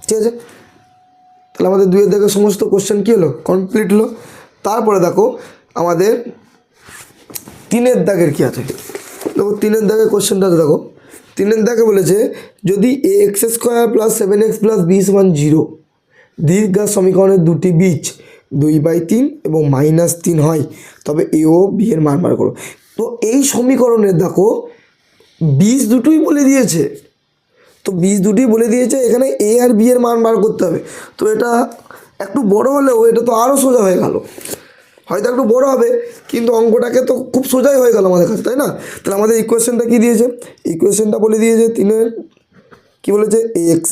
ঠিক আছে। তাহলে আমাদের 2-এর দাগের সমস্ত কোশ্চেন কী হলো, কমপ্লিট হলো। তারপরে দেখো আমাদের 3-এর দাগের কী আছে, দেখো 3-এর দাগের কোশ্চেনটা দেখো। 3-এর দাগে বলেছে যদি ax² + 7x + b = 0 দীর্ঘ সমীকরণের দুটি বীজ 2/3 এবং -3 হয়, তবে এ ও বি এর মান বার করো। তো এই সমীকরণের দেখো বীজ দুটোই বলে দিয়েছে, তো বীজ দুটোই বলে দিয়েছে, এখানে এ আর বি এর মান বার করতে হবে। তো এটা একটু বড় হলেও এটা তো আরও সোজা হয়ে গেল, হয়তো একটু বড় হবে কিন্তু অঙ্কটাকে তো খুব সোজাই হয়ে গেল আমাদের কাছে, তাই না? তাহলে আমাদের ইকুয়েশনটা কী দিয়েছে, ইকুয়েশনটা বলে দিয়েছে 3-এর কী বলেছে, ax²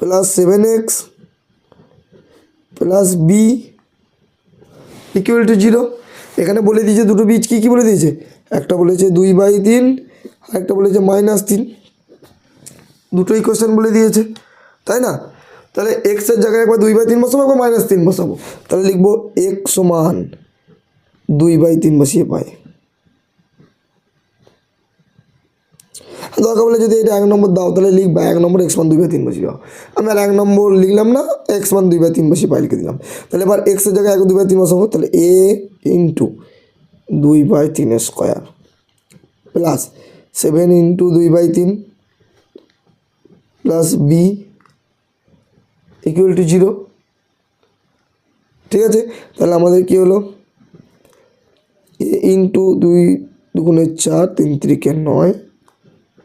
+ 7x + b = 0। এখানে বলে দিয়েছে দুটো বীজ কী কী বলে দিয়েছে, একটা বলেছে 2/3 আর একটা বলেছে -3, দুটো ইকুয়েশন বলে দিয়েছে, তাই না? তাহলে এক্সের জায়গায় একবার 2/3 বসাবো, একবার -3 বসাবো। তাহলে লিখবো x = 2/3 বসিয়ে পাই। দরকার বলে যদি এটা 1 নম্বর দাও তাহলে লিখবা 1 নম্বর x = 2/3 বসিয়ে দাও। আমি আর 1 নম্বর লিখলাম না, x = 2/3 বসিয়ে পাই লিখে দিলাম। তাহলে এবার এক্সের জায়গায় 2/3 বসাবো, তাহলে a × 2/3² প্লাস 7 × 2/3 প্লাস b = 0। ঠিক আছে, তাহলে আমাদের কী হলো, a × 2 × 4 3 × 9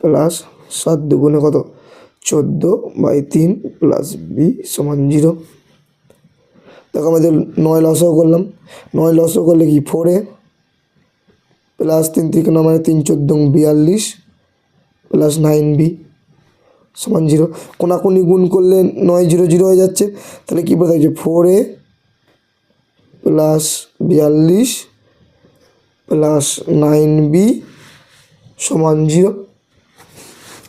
প্লাস 7 × 2 কত 14/3 প্লাস b = 0। দেখো আমাদের 9 লসও করলাম, 9 লসও করলে কি 4a প্লাস 3 × 9 মানে 3 × 14 42 প্লাস 9b = 0। কোনাকুনি গুণ করলে 9 0 0 হয়ে যাচ্ছে, তাহলে কী বলতে হচ্ছে 4a প্লাস 42 প্লাস 9b = 0।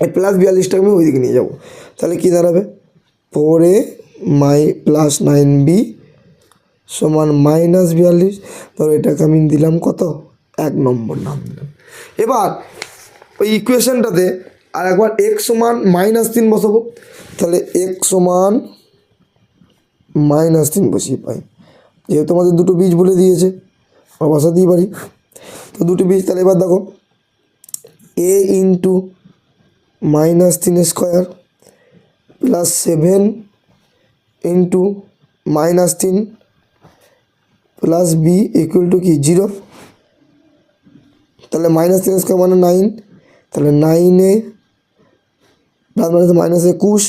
এই প্লাস 42টাকে আমি ওইদিকে নিয়ে যাবো, তাহলে কী দাঁড়াবে 4a প্লাস 9b = -42। তাহলে এটাকে আমি দিলাম কত 1 নম্বর নাম দিলাম। এবার ওই ইকুয়েশনটাতে আর একবার x = -3 বসাবো, তাহলে x = -3 বসিয়ে পাই, যেহেতু আমাদের দুটো বীজ বলে দিয়েছে আমরা বসাতেই পারি। তো দুটো বীজ, তাহলে এবার দেখো a × -3² প্লাস 7 × -3 প্লাস b = কি 0। তাহলে -3² মানে 9, তাহলে 9a প্লাস -21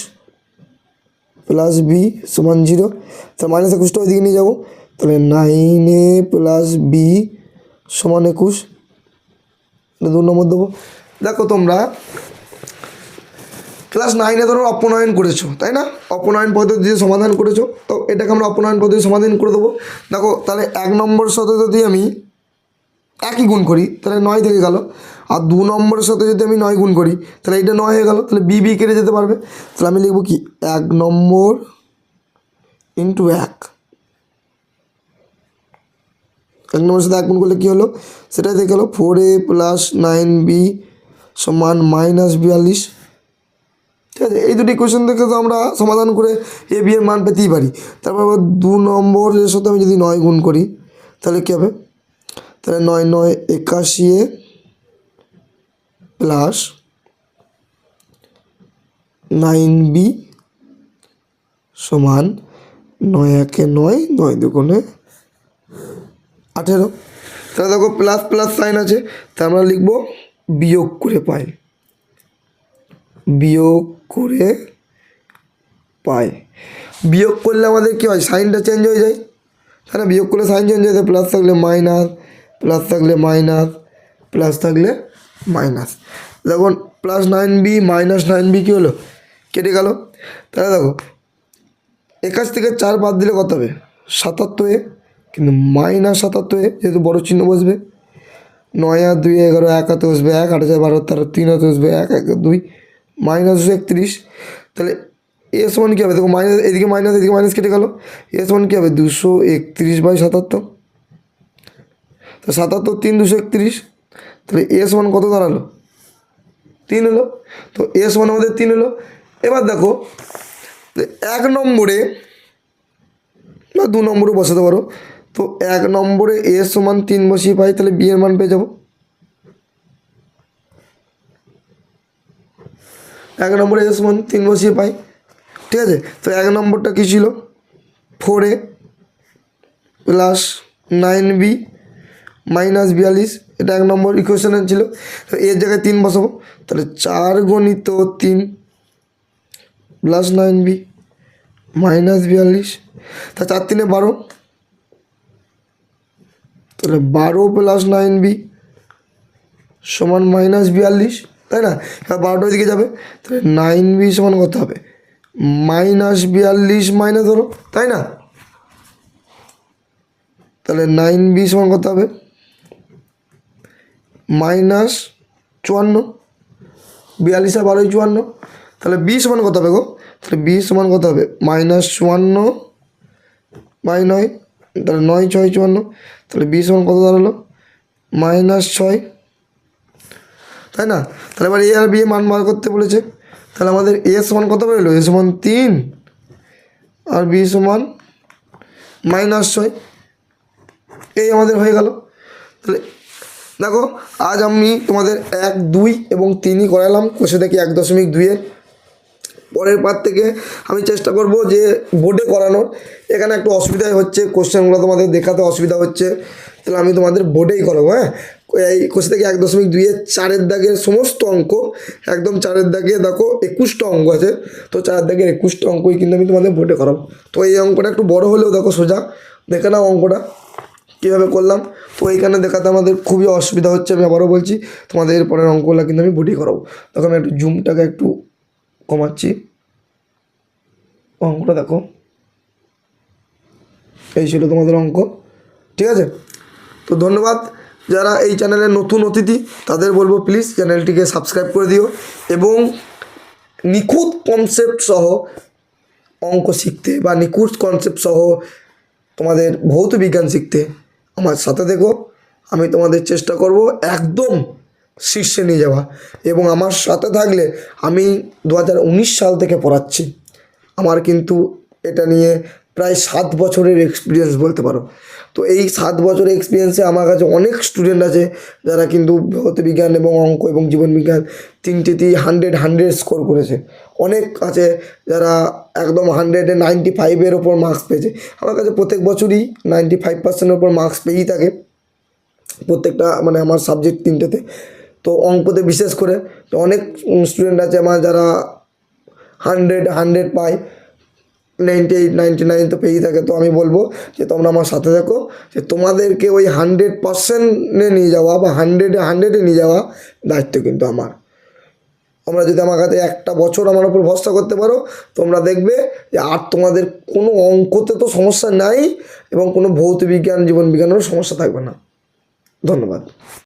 প্লাস b = 0। তাহলে -21টা ওইদিকে নিয়ে যাবো, তাহলে 9a প্লাস b = 21, 2 নম্বর দেবো। দেখো তোমরা ক্লাস 9-এ ধরো অপনয়ন করেছো, তাই না? অপনয়ন পদ্ধতি দিয়ে সমাধান করেছো, তো এটাকে আমরা অপনয়ন পদ্ধতি সমাধান করে দেবো। দেখো তাহলে 1 নম্বরের সাথে যদি আমি একই গুণ করি তাহলে 9 থেকে গেল, আর 2 নম্বরের সাথে যদি আমি 9 গুণ করি তাহলে এটা 9 হয়ে গেল, তাহলে বি কেটে যেতে পারবে। তাহলে আমি লিখবো কি 1 নম্বর × 1, 1 নম্বরের সাথে 1 গুণ করলে কী হলো সেটাই দেখে গেলো 4a প্লাস 9b = -42। ঠিক আছে, এই দুটি কোয়েশ্চেন থেকে তো আমরা সমাধান করে এ বি এর মান পেতেই পারি। তারপর আবার 2 নম্বরের সাথে আমি যদি 9 গুণ করি তাহলে কী হবে, তাহলে 9 9 81a প্লাস 9b = 9 1 9 9 2 18। তাহলে দেখো প্লাস প্লাস সাইন আছে, তা আমরা লিখবো বিয়োগ করে পাই, বিয়োগ করে পাই। বিয়োগ করলে আমাদের কী হয়, সাইনটা চেঞ্জ হয়ে যায়, তাই না? বিয়োগ করলে সাইন চেঞ্জ হয়ে যায়, প্লাস থাকলে মাইনাস, প্লাস থাকলে মাইনাস, প্লাস থাকলে মাইনাস। দেখুন প্লাস 9b মাইনাস 9b কী হলো, কেটে গেল। তাহলে দেখো 81 থেকে 4 বাদ দিলে কত হবে 77a, কিন্তু -77a যেহেতু বড় চিহ্ন বসবে, 9 আর 2 11 1 হাতে বসবে 1, 8 4 12 13 3 হাতে বসবে 1 1 2 -231। তাহলে এ সমান কী হবে, দেখো মাইনাস এদিকে মাইনাস কেটে গেল, এ সমান কী হবে 231/77। তো 77 3 231, তাহলে এ সমান কত দাঁড়ালো 3 হলো। তো এ সমান আমাদের 3 হলো। এবার দেখো এক নম্বরে বা 2 নম্বরে বসাতে পারো। তো 1 নম্বরে এ সমান 3 বসিয়ে পাই, তাহলে বি এর মান পেয়ে যাবো। 1 নম্বরে এ সমান 3 বসিয়ে পাই, ঠিক আছে। তো 1 নম্বরটা কী ছিল, 4a প্লাস 9b মাইনাস 42, এটা 1 নম্বর ইকুয়েশনে ছিল। তো এর জায়গায় 3 বসাবো, তাহলে 4 গণিত 3 প্লাস 9b মাইনাস 42, তা 4 3 12, তাহলে 12 প্লাস 9b সমান মাইনাস 42, তাই না। এবার 12টা দিকে যাবে, তাহলে 9b সমান কত হবে, মাইনাস 42 মাইনাস ধরো, তাই না। তাহলে 9b সমান কত হবে, মাইনাস 54, 42 আর 12 54, তাহলে বি সমান কত হবে গো, তাহলে বি সমান কত হবে, মাইনাস 54 বাই 9, তাহলে 9 6 54, তাহলে বি সমান কত দাঁড়ালো, মাইনাস 6, তাই না। তাহলে এবার এ আর বি মান বার করতে বলেছে, তাহলে আমাদের এ সমান কত বেরোলো, এ সমান 3 আর বি সমান মাইনাস 6, এই আমাদের হয়ে গেল। তাহলে দেখো আজ আমি তোমাদের 1 2 এবং 3ই করালাম কোষে দেখি 1.2-এর। পরের পার থেকে আমি চেষ্টা করব যে বোর্ডে করানোর। এখানে একটু অসুবিধাই হচ্ছে, কোশ্চেনগুলো তোমাদের দেখাতে অসুবিধা হচ্ছে, তাহলে আমি তোমাদের বোর্ডেই করাবো। হ্যাঁ, এই কোষে থেকে 1.2-এর 4-এর দাগের সমস্ত অঙ্ক, একদম 4-এর দাগে দেখো 21টা অঙ্ক আছে, তো 4-এর দাগের 21টা অঙ্কই কিন্তু আমি তোমাদের বোর্ডে করাবো। তো এই অঙ্কটা একটু বড় হলেও দেখো সোজা, দেখে নাও অঙ্কটা কীভাবে করলাম। তো এইখানে দেখাতে আমাদের খুবই অসুবিধা হচ্ছে, আমি আবারও বলছি, তোমাদের পরের অঙ্কগুলো কিন্তু আমি বোর্ডেই করাবো। দেখো আমি একটু জুমটাকে একটু কমাচ্ছি, অঙ্কটা দেখো, এই ছিল তোমাদের অঙ্ক, ঠিক আছে। তো ধন্যবাদ। যারা এই চ্যানেলের নতুন অতিথি তাদের বলবো প্লিজ চ্যানেলটিকে সাবস্ক্রাইব করে দিও এবং নিখুঁত কনসেপ্ট সহ অঙ্ক শিখতে বা নিখুঁত কনসেপ্ট সহ তোমাদের ভৌত বিজ্ঞান শিখতে আমার সাথে দেখো। আমি তোমাদের চেষ্টা করব একদম শীর্ষে নিয়ে যাওয়া, এবং আমার সাথে থাকলে আমি 2019 সাল থেকে পড়াচ্ছি। আমার কিন্তু এটা নিয়ে প্রায় 7 বছরের এক্সপিরিয়েন্স বলতে পারো। তো এই 7 বছরের এক্সপিরিয়েন্সে আমার কাছে অনেক স্টুডেন্ট আছে যারা কিন্তু ভৌত বিজ্ঞান এবং অঙ্ক এবং জীবন বিজ্ঞান তিনটেতেই 100 স্কোর করেছে। অনেক আছে যারা একদম 100-এ 95-এর ওপর মার্কস পেয়েছে। আমার কাছে প্রত্যেক বছরই 95%-এর ওপর মার্কস পেয়েই থাকে প্রত্যেকটা, মানে আমার সাবজেক্ট তিনটেতে। তো অঙ্কতে বিশেষ করে অনেক স্টুডেন্ট আছে আমার যারা 100 পায়, 98 99 তো পেয়েই থাকে। তো আমি বলবো যে তোমরা আমার সাথে থাকো, যে তোমাদেরকে ওই 100%-এ নিয়ে যাওয়া বা 100-এ নিয়ে যাওয়া দায়িত্ব কিন্তু আমার। তোমরা যদি আমার কাছে একটা বছর আমার উপর ভরসা করতে পারো, তোমরা দেখবে যে আর তোমাদের কোনো অঙ্কতে তো সমস্যা নাই এবং কোনো ভৌত বিজ্ঞান জীবন বিজ্ঞানেরও সমস্যা থাকবে না। ধন্যবাদ।